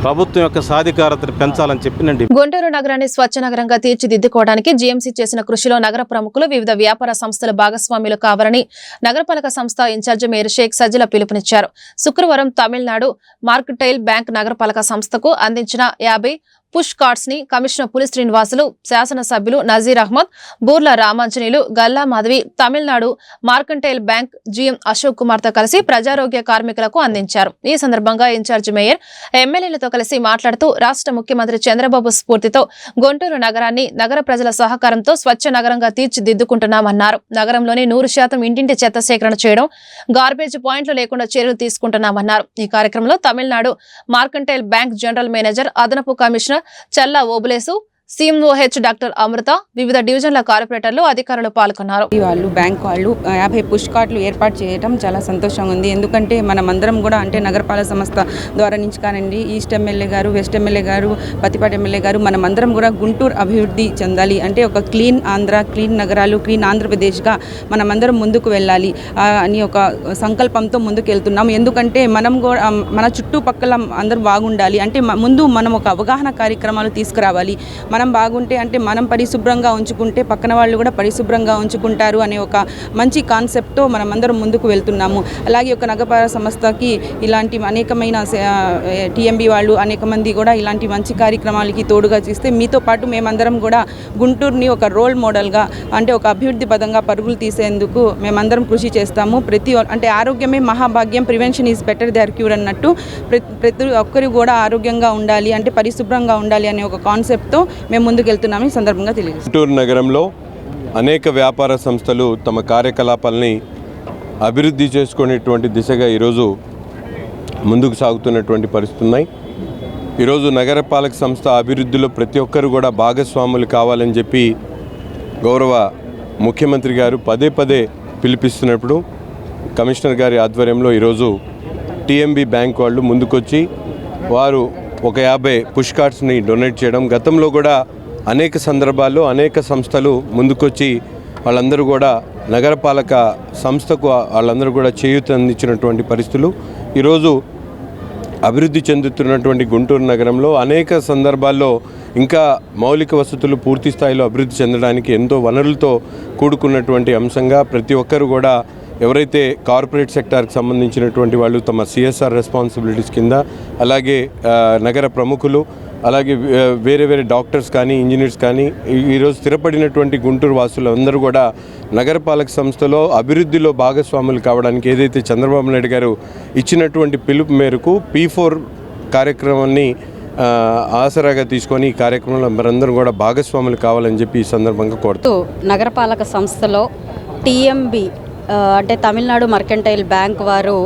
ప్రభుత్వం యొక్క సాధికారతను పెంచాలని చెప్పి గుంటూరు నగరాన్ని స్వచ్ఛ నగరంగా తీర్చిదిద్దుకోవడానికి జీఎంసీ చేసిన కృషిలో నగర ప్రముఖులు, వివిధ వ్యాపార సంస్థల భాగస్వాములు కావాలని నగరపాలక సంస్థ ఇన్ఛార్జి మేయర్ షేక్ సజ్జల పిలుపునిచ్చారు. శుక్రవారం తమిళనాడు మార్కంటైల్ బ్యాంక్ నగరపాలక సంస్థకు అందించిన 50 పుష్ కార్డ్స్ ని కమిషనర్ పులి శ్రీనివాసులు, శాసనసభ్యులు Nazeer Ahmed, Burla Ramanjaneyulu, Galla Madhavi, Tamilnad Mercantile Bank GM Ashok Kumar తో కలిసి ప్రజారోగ్య కార్మికులకు అందించారు. ఈ సందర్భంగా ఇన్ఛార్జి మేయర్ ఎమ్మెల్యేలతో కలిసి మాట్లాడుతూ రాష్ట్ర ముఖ్యమంత్రి చంద్రబాబు స్ఫూర్తితో గుంటూరు నగరాన్ని నగర ప్రజల సహకారంతో స్వచ్ఛ నగరంగా తీర్చిదిద్దుకుంటున్నామన్నారు. నగరంలోని 100% ఇంటింటి చెత్త సేకరణ చేయడం, గార్బేజ్ పాయింట్లు లేకుండా చర్యలు తీసుకుంటున్నామన్నారు. ఈ కార్యక్రమంలో Tamil Nadu Mercantile bank general manager, అదనపు కమిషనర్ చల్లా ఓబులేసు, సిఎంఓహెచ్ డాక్టర్ అమృత, వివిధ డివిజన్ల కార్పొరేటర్లు, అధికారులు పాల్గొన్నారు. వాళ్ళు బ్యాంక్ వాళ్ళు 50 పుష్ కార్డులు ఏర్పాటు చేయడం చాలా సంతోషంగా ఉంది. ఎందుకంటే మనమందరం కూడా అంటే నగరపాలక సంస్థ ద్వారా నుంచి కానివ్వండి, ఈస్ట్ ఎమ్మెల్యే గారు, వెస్ట్ ఎమ్మెల్యే గారు, పత్తిపాటి ఎమ్మెల్యే గారు, మనమందరం కూడా గుంటూరు అభివృద్ధి చెందాలి అంటే ఒక క్లీన్ ఆంధ్ర, క్లీన్ నగరాలు, క్లీన్ ఆంధ్రప్రదేశ్గా మనమందరం ముందుకు వెళ్ళాలి అని ఒక సంకల్పంతో ముందుకు వెళ్తున్నాం. ఎందుకంటే మనం కూడా మన చుట్టుపక్కల అందరూ బాగుండాలి అంటే ముందు మనం ఒక అవగాహన కార్యక్రమాలు తీసుకురావాలి. మన మనం బాగుంటే అంటే మనం పరిశుభ్రంగా ఉంచుకుంటే పక్కన వాళ్ళు కూడా పరిశుభ్రంగా ఉంచుకుంటారు అనే ఒక మంచి కాన్సెప్ట్తో మనమందరం ముందుకు వెళ్తున్నాము. అలాగే ఒక నగరపాలక సంస్థకి ఇలాంటి అనేకమైన టీఎంబీ వాళ్ళు అనేక మంది కూడా ఇలాంటి మంచి కార్యక్రమాలకి తోడుగా చేస్తే మీతో పాటు మేమందరం కూడా గుంటూరుని ఒక రోల్ మోడల్గా అంటే ఒక అభివృద్ధి పదంగా పరుగులు తీసేందుకు మేమందరం కృషి చేస్తాము. అంటే ఆరోగ్యమే మహాభాగ్యం, prevention is better than cure అన్నట్టు ప్రతి ఒక్కరు కూడా ఆరోగ్యంగా ఉండాలి అంటే పరిశుభ్రంగా ఉండాలి అనే ఒక కాన్సెప్ట్తో మేము ముందుకెళ్తున్నాము. ఈ సందర్భంగా తెలియజేస్తాం. గుంటూరు నగరంలో అనేక వ్యాపార సంస్థలు తమ కార్యకలాపాలని అభివృద్ధి చేసుకునేటువంటి దిశగా ఈరోజు ముందుకు సాగుతున్నటువంటి పరిస్థితులు ఉన్నాయి. ఈరోజు నగరపాలక సంస్థ అభివృద్ధిలో ప్రతి ఒక్కరు కూడా భాగస్వాములు కావాలని చెప్పి గౌరవ ముఖ్యమంత్రి గారు పదే పదే పిలిపిస్తున్నప్పుడు కమిషనర్ గారి ఆధ్వర్యంలో ఈరోజు టీఎంబీ బ్యాంక్ వాళ్ళు ముందుకొచ్చి వారు ఒక 50 పుష్ కార్డ్స్ని డొనేట్ చేయడం, గతంలో కూడా అనేక సందర్భాల్లో అనేక సంస్థలు ముందుకొచ్చి వాళ్ళందరూ కూడా నగరపాలక సంస్థకు వాళ్ళందరూ కూడా చేయూత అందించినటువంటి పరిస్థితులు. ఈరోజు అభివృద్ధి చెందుతున్నటువంటి గుంటూరు నగరంలో అనేక సందర్భాల్లో ఇంకా మౌలిక వసతులు పూర్తి స్థాయిలో అభివృద్ధి చెందడానికి ఎంతో వనరులతో కూడుకున్నటువంటి అంశంగా ప్రతి ఒక్కరు కూడా ఎవరైతే కార్పొరేట్ సెక్టార్కి సంబంధించినటువంటి వాళ్ళు తమ సిఎస్ఆర్ రెస్పాన్సిబిలిటీస్ కింద, అలాగే నగర ప్రముఖులు, అలాగే వేరే వేరే డాక్టర్స్ కానీ ఇంజనీర్స్ కానీ ఈరోజు స్థిరపడినటువంటి గుంటూరు వాసులు అందరూ కూడా నగరపాలక సంస్థలో అభివృద్ధిలో భాగస్వాములు కావడానికి ఏదైతే చంద్రబాబు నాయుడు గారు ఇచ్చినటువంటి పిలుపు మేరకు P4 కార్యక్రమాన్ని ఆసరాగా తీసుకొని ఈ కార్యక్రమంలో మనందరం కూడా భాగస్వాములు కావాలని చెప్పి ఈ సందర్భంగా కోరుతూ నగరపాలక సంస్థలో టీఎంబీ అంటే తమిళనాడు మర్కెంటైల్ బ్యాంక్ వారు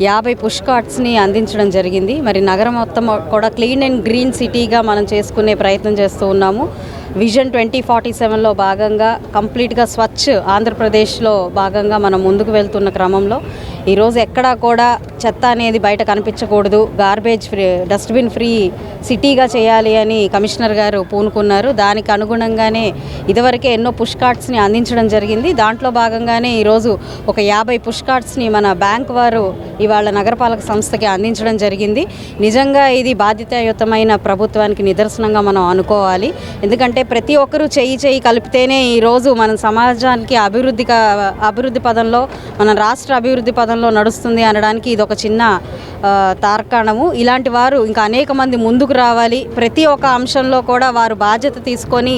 50 పుష్ కార్డ్స్ని అందించడం జరిగింది. మరి నగరం మొత్తం కూడా క్లీన్ అండ్ గ్రీన్ సిటీగా మనం చేసుకునే ప్రయత్నం చేస్తూ ఉన్నాము. విజన్ 2047లో భాగంగా కంప్లీట్గా స్వచ్ఛ ఆంధ్రప్రదేశ్లో భాగంగా మనం ముందుకు వెళ్తున్న క్రమంలో ఈరోజు ఎక్కడా కూడా చెత్త అనేది బయట కనిపించకూడదు, గార్బేజ్ ఫ్రీ, డస్ట్బిన్ ఫ్రీ సిటీగా చేయాలి అని కమిషనర్ గారు పూనుకున్నారు. దానికి అనుగుణంగానే ఇదివరకే ఎన్నో పుష్ కార్డ్స్ని అందించడం జరిగింది. దాంట్లో భాగంగానే ఈరోజు ఒక 50 పుష్ కార్డ్స్ని మన బ్యాంక్ వారు ఇవాళ నగరపాలక సంస్థకి అందించడం జరిగింది. నిజంగా ఇది బాధ్యతాయుతమైన ప్రభుత్వానికి నిదర్శనంగా మనం అనుకోవాలి. ఎందుకంటే ప్రతి ఒక్కరూ చేయి కలిపితేనే ఈరోజు మన సమాజానికి అభివృద్ధి పదంలో, మన రాష్ట్ర అభివృద్ధి పదంలో నడుస్తుంది అనడానికి ఇది ఒక చిన్న తార్కాణము. ఇలాంటి వారు ఇంకా అనేక మంది ముందుకు రావాలి. ప్రతి ఒక్క అంశంలో కూడా వారు బాధ్యత తీసుకొని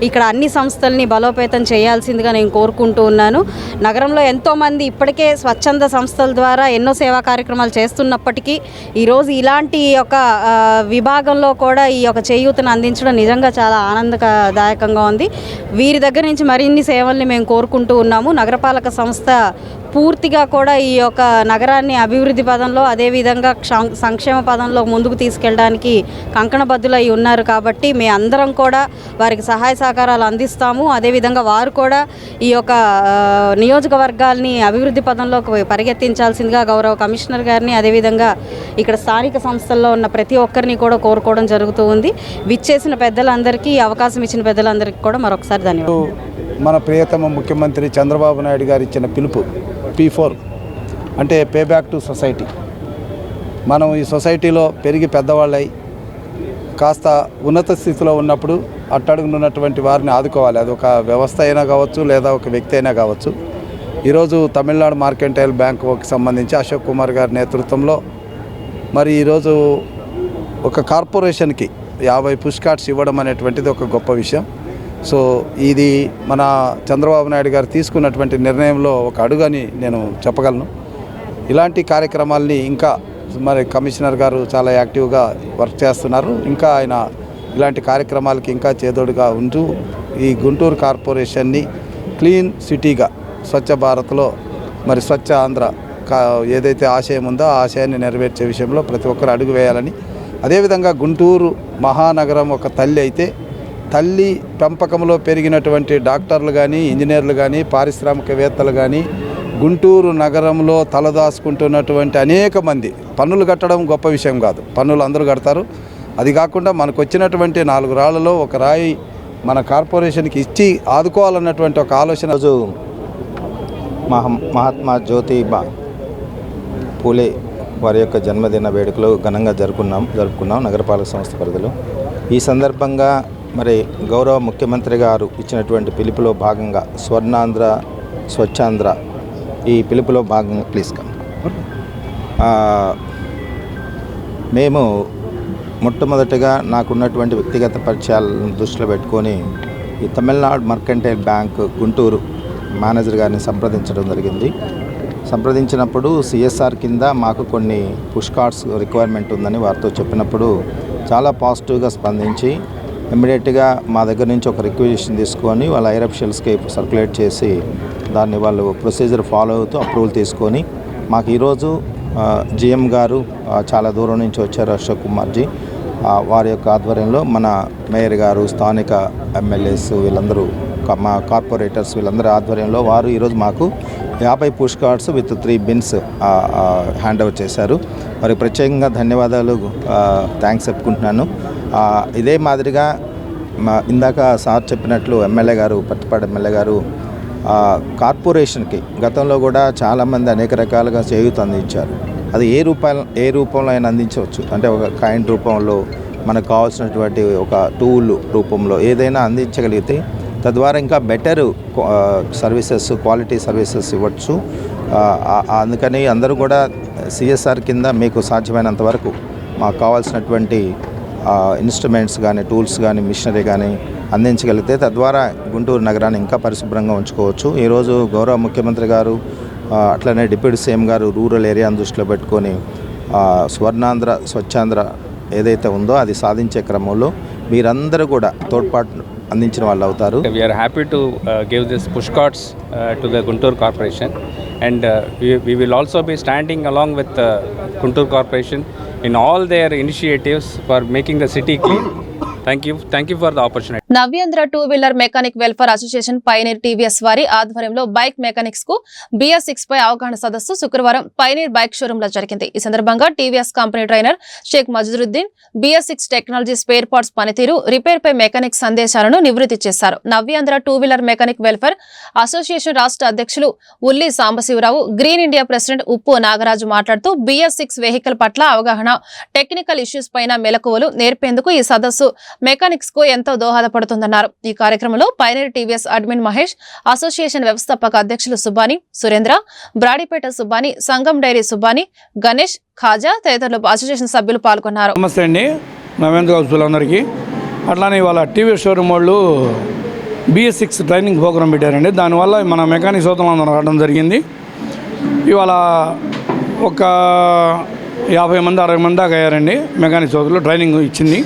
ఇక్కడ అన్ని సంస్థల్ని బలోపేతం చేయాల్సిందిగా నేను కోరుకుంటూ ఉన్నాను. నగరంలో ఎంతోమంది ఇప్పటికే స్వచ్ఛంద సంస్థల ద్వారా ఎన్నో సేవా కార్యక్రమాలు చేస్తున్నప్పటికీ ఈరోజు ఇలాంటి ఒక విభాగంలో కూడా ఈ యొక్క చేయూతను అందించడం నిజంగా చాలా ఆనందదాయకంగా ఉంది. వీరి దగ్గర నుంచి మరిన్ని సేవల్ని మేము కోరుకుంటూ ఉన్నాము. నగరపాలక సంస్థ పూర్తిగా కూడా ఈ యొక్క నగరాన్ని అభివృద్ధి పదంలో, అదేవిధంగా సంక్షేమ పదంలో ముందుకు తీసుకెళ్ళడానికి కంకణబద్దులై ఉన్నారు. కాబట్టి మీ అందరం కూడా వారికి సహాయ సహకారాలు అందిస్తాము. అదేవిధంగా వారు కూడా ఈ యొక్క నియోజకవర్గాల్ని అభివృద్ధి పదంలోకి పరిగెత్తించాల్సిందిగా గౌరవ కమిషనర్ గారిని, అదేవిధంగా ఇక్కడ స్థానిక సంస్థల్లో ఉన్న ప్రతి ఒక్కరిని కూడా కోరుకోవడం జరుగుతూ ఉంది. విచ్చేసిన పెద్దలందరికీ, అవకాశం ఇచ్చిన పెద్దలందరికీ కూడా మరొకసారి ధన్యవాదాలు. మన ప్రియతమ ముఖ్యమంత్రి చంద్రబాబు నాయుడు గారు ఇచ్చిన పిలుపు P4 అంటే పే బ్యాక్ టు సొసైటీ. మనం ఈ సొసైటీలో పెరిగి పెద్దవాళ్ళై కాస్త ఉన్నత స్థితిలో ఉన్నప్పుడు అట్టడుగునున్నటువంటి వారిని ఆదుకోవాలి. అది ఒక వ్యవస్థ అయినా కావచ్చు, లేదా ఒక వ్యక్తి అయినా కావచ్చు. ఈరోజు తమిళనాడు మార్కెంటైల్ బ్యాంకుకి సంబంధించి అశోక్ కుమార్ గారి నేతృత్వంలో మరి ఈరోజు ఒక కార్పొరేషన్కి 50 పుష్ కార్డ్స్ ఇవ్వడం అనేటువంటిది ఒక గొప్ప విషయం. సో ఇది మన చంద్రబాబు నాయుడు గారు తీసుకున్నటువంటి నిర్ణయంలో ఒక అడుగని నేను చెప్పగలను. ఇలాంటి కార్యక్రమాల్ని ఇంకా మరి కమిషనర్ గారు చాలా యాక్టివ్గా వర్క్ చేస్తున్నారు. ఇంకా ఆయన ఇలాంటి కార్యక్రమాలకి ఇంకా చేదోడుగా ఉంటూ ఈ గుంటూరు కార్పొరేషన్ని క్లీన్ సిటీగా, స్వచ్ఛ భారత్లో మరి స్వచ్ఛ ఆంధ్ర ఏదైతే ఆశయం ఉందో ఆ ఆశయాన్ని నెరవేర్చే విషయంలో ప్రతి ఒక్కరు అడుగు వేయాలని, అదేవిధంగా గుంటూరు మహానగరం ఒక తల్లి అయితే తల్లి పెంపకంలో పెరిగినటువంటి డాక్టర్లు కానీ, ఇంజనీర్లు కానీ, పారిశ్రామికవేత్తలు కానీ, గుంటూరు నగరంలో తలదాచుకుంటున్నటువంటి అనేక మంది, పన్నులు కట్టడం గొప్ప విషయం కాదు, పన్నులు అందరూ కడతారు. అది కాకుండా మనకు వచ్చినటువంటి 4 రాళ్లలో ఒక రాయి మన కార్పొరేషన్కి ఇచ్చి ఆదుకోవాలన్నటువంటి ఒక ఆలోచన. రోజు మహాత్మా జ్యోతిబా పూలే వారి యొక్క జన్మదిన వేడుకలు ఘనంగా జరుపుకున్నాం నగరపాలక సంస్థ పరిధిలో. ఈ సందర్భంగా మరి గౌరవ ముఖ్యమంత్రి గారు ఇచ్చినటువంటి పిలుపులో భాగంగా స్వర్ణాంధ్ర స్వచ్ఛాంధ్ర ఈ పిలుపులో భాగంగా ప్లీజ్ కమ్ మేము మొట్టమొదటిగా నాకున్నటువంటి వ్యక్తిగత పరిచయాలను దృష్టిలో పెట్టుకొని ఈ Tamil Nadu mercantile bank Guntur manager గారిని సంప్రదించడం జరిగింది. సంప్రదించినప్పుడు సిఎస్ఆర్ కింద మాకు కొన్ని పుష్ కార్డ్స్ రిక్వైర్మెంట్ ఉందని వారితో చెప్పినప్పుడు చాలా పాజిటివ్గా స్పందించి ఇమ్మీడియట్గా మా దగ్గర నుంచి ఒక రిక్వెజిషన్ తీసుకొని వాళ్ళ హైర్ అఫీషియల్స్కి సర్క్యులేట్ చేసి దాన్ని వాళ్ళు ప్రొసీజర్ ఫాలో అవుతూ అప్రూవల్ తీసుకొని మాకు ఈరోజు జిఎం గారు చాలా దూరం నుంచి వచ్చారు, అశోక్ కుమార్జీ, వారి యొక్క ఆధ్వర్యంలో మన మేయర్ గారు, స్థానిక ఎమ్మెల్యేస్ వీళ్ళందరూ, మా కార్పొరేటర్స్ వీళ్ళందరి ఆధ్వర్యంలో వారు ఈరోజు మాకు 50 push cards with 3 bins hand over చేశారు. వారికి ప్రత్యేకంగా ధన్యవాదాలు, థ్యాంక్స్ చెప్పుకుంటున్నాను. ఇదే మాదిరిగా ఇందాక సార్ చెప్పినట్లు ఎమ్మెల్యే గారు, పట్టిపాడు ఎమ్మెల్యే గారు కార్పొరేషన్కి గతంలో కూడా చాలామంది అనేక రకాలుగా చేయూత అందించారు. అది ఏ రూపంలో అయినా అందించవచ్చు. అంటే ఒక కైండ్ రూపంలో మనకు కావాల్సినటువంటి ఒక టూల్ రూపంలో ఏదైనా అందించగలిగితే తద్వారా ఇంకా బెటర్ సర్వీసెస్, క్వాలిటీ సర్వీసెస్ ఇవ్వచ్చు. అందుకని అందరూ కూడా సిఎస్ఆర్ కింద మీకు సాధ్యమైనంత వరకు మాకు కావాల్సినటువంటి ఇన్స్ట్రుమెంట్స్ కానీ, టూల్స్ కానీ, మిషనరీ కానీ అందించగలిగితే తద్వారా గుంటూరు నగరాన్ని ఇంకా పరిశుభ్రంగా ఉంచుకోవచ్చు. ఈరోజు గౌరవ ముఖ్యమంత్రి గారు అట్లనే డిప్యూటీ సీఎం గారు రూరల్ ఏరియాను దృష్టిలో పెట్టుకొని స్వర్ణాంధ్ర స్వచ్ఛాంధ్ర ఏదైతే ఉందో అది సాధించే క్రమంలో మీరందరూ కూడా తోడ్పాటు అందించిన వాళ్ళు అవుతారు. We are happy to give this push cards to the Guntur Corporation, and we will also be standing along with Guntur Corporation in all their initiatives for making the city clean. Thank you for the opportunity. Navyandhra two wheeler mechanic welfare association Pioneer TVS వారి ఆధ్వర్యంలో bike mechanics కు BS6 పై అవగాహన సదస్సు శుక్రవారం pioneer bike showroom లో జరిగింది. ఈ సందర్భంగా TVS company trainer Sheikh Majaruddin BS6 technology spare parts పనితీరు, రిపేర్ పై మెకానిక్ సందేశాలను నివృత్తి చేశారు. Navyandhra two wheeler mechanic welfare association రాష్ట్ర అధ్యక్షులు ఉల్లి సాంబశివరావు, గ్రీన్ ఇండియా ప్రెసిడెంట్ ఉప్పు నాగరాజు మాట్లాడుతూ BS6 వెహికల్ పట్ల అవగాహన, టెక్నికల్ ఇష్యూస్ పైన మెలకువలు నేర్పేందుకు ఈ సదస్సు మెకానిక్స్ కు ఎంతో దోహదపడుతుందన్నారు. ఈ కార్యక్రమంలో pioneer TVS admin Mahesh, association వ్యవస్థాపక అధ్యక్షులు సుబ్బాని, సురేంద్ర, బ్రాడీపేట సుబ్బాని, సంగం డైరీ సుబ్బాని, గణేష్, ఖాజా తదితరులు అసోసియేషన్ సభ్యులు పాల్గొన్నారు. నమస్తే అండి, నవేంద్ర హౌస్ఫులందరికీ. అట్లానే ఇవాళ టీవీఎస్ షోరూమ్ వాళ్ళు BS6 ట్రైనింగ్ ప్రోగ్రామ్ పెట్టారండి. దానివల్ల మన మెకానిక్ సోదరులందరూ రావడం జరిగింది. ఇవాళ ఒక 50 మంది 60 మంది దాకా అయ్యారండి మెకానిక్ సోదరులు. ట్రైనింగ్ ఇచ్చింది,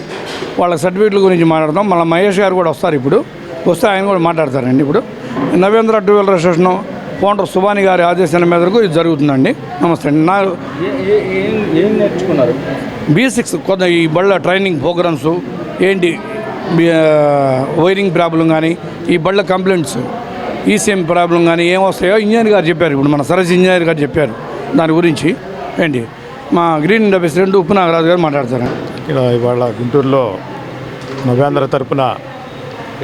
వాళ్ళ సర్టిఫికేట్ల గురించి మాట్లాడతాం. మళ్ళీ మహేష్ గారు కూడా వస్తారు, ఇప్పుడు వస్తే ఆయన కూడా మాట్లాడతారండి. ఇప్పుడు నవేంద్ర 2-వీలర్ అసోసియేషన్ ఫౌండర్ సుబాని గారి ఆదేశాల మేరకు ఇది జరుగుతుందండి. నమస్తే అండి. ఏం నేర్చుకున్నారు? BS6 కొంత ఈ బళ్ళ ట్రైనింగ్ ప్రోగ్రామ్స్ ఏంటి, వైరింగ్ ప్రాబ్లం కానీ, ఈ బళ్ళ కంప్లైంట్స్, ECM ప్రాబ్లం కానీ ఏమొస్తాయో ఇంజనీర్ గారు చెప్పారు. ఇప్పుడు మన సర్వీస్ ఇంజనీర్ గారు చెప్పారు దాని గురించి. ఏంటి మా గ్రీన్ ఇండియా ప్రెసిడెంట్ ఉప్పు నాగరాజు గారు మాట్లాడతారు. ఇవాళ గుంటూరులో నవ్యాంధ్ర తరపున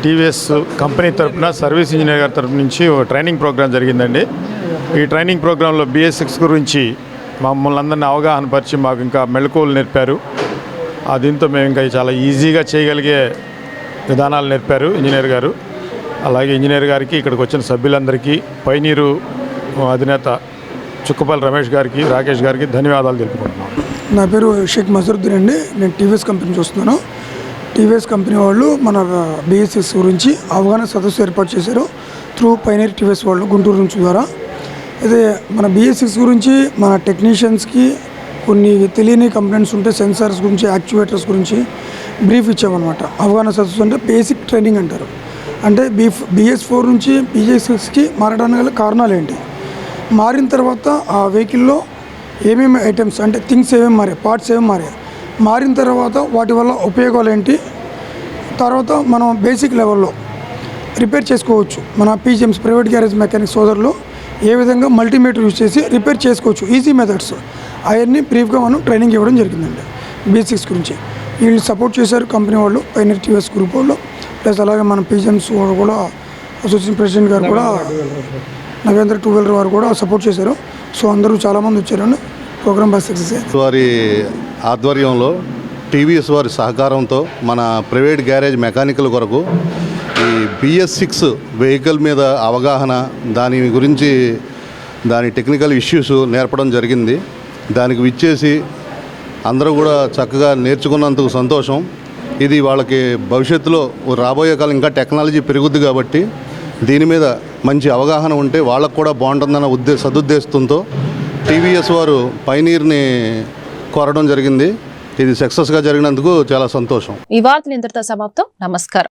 టీవీఎస్ కంపెనీ తరపున సర్వీస్ ఇంజనీర్ గారి తరపు నుంచి ఒక ట్రైనింగ్ ప్రోగ్రాం జరిగిందండి. ఈ ట్రైనింగ్ ప్రోగ్రాంలో BS6 గురించి మమ్మల్ని అందరినీ అవగాహన పరిచి మాకు ఇంకా మెళకువలు నేర్పారు. దీంతో మేము ఇంకా చాలా ఈజీగా చేయగలిగే విధానాలు నేర్పారు ఇంజనీర్ గారు. అలాగే ఇంజనీర్ గారికి, ఇక్కడికి వచ్చిన సభ్యులందరికీ, పైనీరు అధినేత చుక్కపల్లి రమేష్ గారికి, రాకేష్ గారికి ధన్యవాదాలు తెలుపుకుంటున్నాను. నా పేరు షేక్ మజరుద్దీన్ అండి. నేను టీవీఎస్ కంపెనీ చూస్తున్నాను. టీవీఎస్ కంపెనీ వాళ్ళు మన BS6 గురించి అవగాహన సదస్సు ఏర్పాటు చేశారు త్రూ పైనీర్ టీవీఎస్ వాళ్ళు గుంటూరు నుంచి ద్వారా. అయితే మన BS6 గురించి మన టెక్నీషియన్స్కి కొన్ని తెలియని కంప్లైంట్స్ ఉంటే సెన్సార్స్ గురించి, యాక్చువేటర్స్ గురించి బ్రీఫ్ ఇచ్చామన్నమాట. అవగాహన సదస్సు అంటే బేసిక్ ట్రైనింగ్ అంటారు. అంటే BS4 నుంచి BS6కి మారడానికి గల కారణాలు ఏంటి, మారిన తర్వాత ఆ వెహికల్లో ఏమేమి ఐటమ్స్ అంటే థింగ్స్ ఏమేమి మారాయి, పార్ట్స్ ఏమేమి మారాయి, మారిన తర్వాత వాటి వల్ల ఉపయోగాలు ఏంటి, తర్వాత మనం బేసిక్ లెవెల్లో రిపేర్ చేసుకోవచ్చు. మన PGMs ప్రైవేట్ గ్యారేజ్ మెకానిక్ సోదరులు ఏ విధంగా మల్టీమీటర్ యూజ్ చేసి రిపేర్ చేసుకోవచ్చు, ఈజీ మెథడ్స్ అవన్నీ బ్రీఫ్గా మనం ట్రైనింగ్ ఇవ్వడం జరిగిందండి BS6 గురించి. వీళ్ళు సపోర్ట్ చేశారు కంపెనీ వాళ్ళు, పైనీర్ టీవీఎస్ గ్రూప్ వాళ్ళు, ప్లస్ అలాగే మన PGMs వాళ్ళు కూడా, అసోసియేషన్ ప్రెసిడెంట్ గారు కూడా, నవేంద్ర 2-వీలర్ వారు కూడా సపోర్ట్ చేశారు. సో అందరూ చాలామంది వచ్చారండి. ప్రోగ్రామ్ బాగా సక్సెస్ అయ్యింది. వారి ఆధ్వర్యంలో టీవీఎస్ వారి సహకారంతో మన ప్రైవేట్ గ్యారేజ్ మెకానికల్ కొరకు ఈ BS6 వెహికల్ మీద అవగాహన, దాని గురించి దాని టెక్నికల్ ఇష్యూస్ నేర్పడం జరిగింది. దానికి విచ్చేసి అందరూ కూడా చక్కగా నేర్చుకున్నందుకు సంతోషం. ఇది వాళ్ళకి భవిష్యత్తులో రాబోయే కాలం ఇంకా టెక్నాలజీ పెరుగుద్ది కాబట్టి దీని మీద మంచి అవగాహన ఉంటే వాళ్ళకు కూడా బాగుంటుందన్న సదుద్దేశంతో టీవీఎస్ వారు పైనీర్ని కోరడం జరిగింది. ఇది సక్సెస్గా జరిగినందుకు చాలా సంతోషం. ఈ వార్తలు ఇంతటితో సమాప్తం. నమస్కారం.